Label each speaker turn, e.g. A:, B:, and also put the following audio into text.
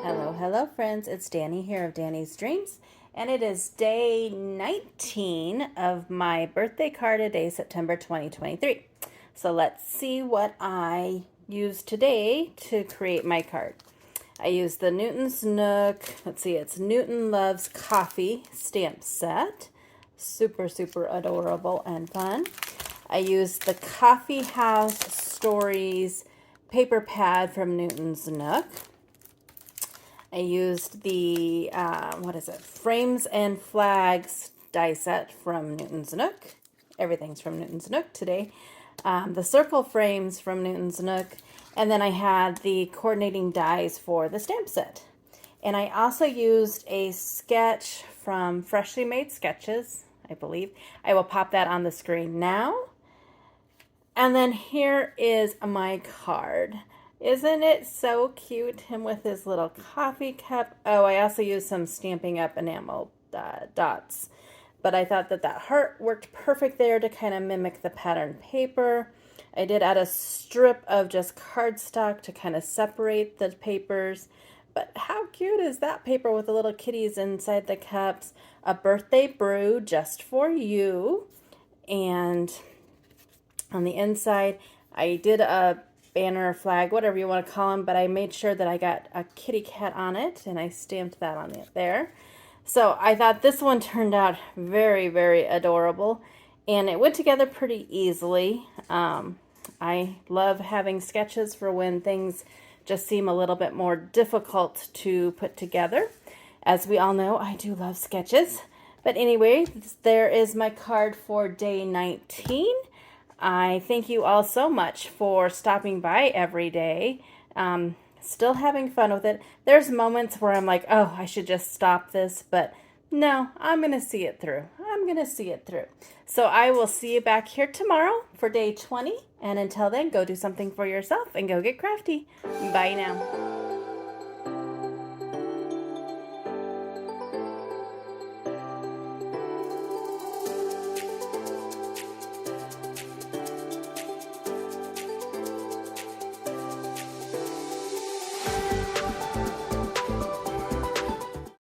A: Hello friends, it's Danny here of Danny's Dreams, and it is day 19 of my birthday card a day, September 2023. So let's see what I used today to create my card. I used the Newton's Nook, let's see, it's Newton Loves Coffee stamp set. Super adorable and fun. I used the Coffee House Stories paper pad from Newton's Nook. I used the, Frames and Flags die set from Newton's Nook. Everything's from Newton's Nook today. The circle frames from Newton's Nook. And then I had the coordinating dies for the stamp set. And I also used a sketch from Freshly Made Sketches, I believe. I will pop that on the screen now. And then here is my card. Isn't it so cute? Him with his little coffee cup. Oh, I also used some Stampin' Up! Enamel dots. But I thought that heart worked perfect there to kind of mimic the pattern paper. I did add a strip of just cardstock to kind of separate the papers. But how cute is that paper with the little kitties inside the cups? A birthday brew just for you. And on the inside, I did a banner, flag, whatever you want to call them, but I made sure that I got a kitty cat on it, and I stamped that on it there. So I thought this one turned out very adorable, and it went together pretty easily. I love having sketches for when things just seem a little bit more difficult to put together. As we all know, I do love sketches. But anyway, there is my card for day 19. I thank you all so much for stopping by every day. Still having fun with it. There's moments where I'm like, oh, I should just stop this, but no, I'm going to see it through. I'm going to see it through. So I will see you back here tomorrow for day 20. And until then, go do something for yourself and go get crafty. Bye now.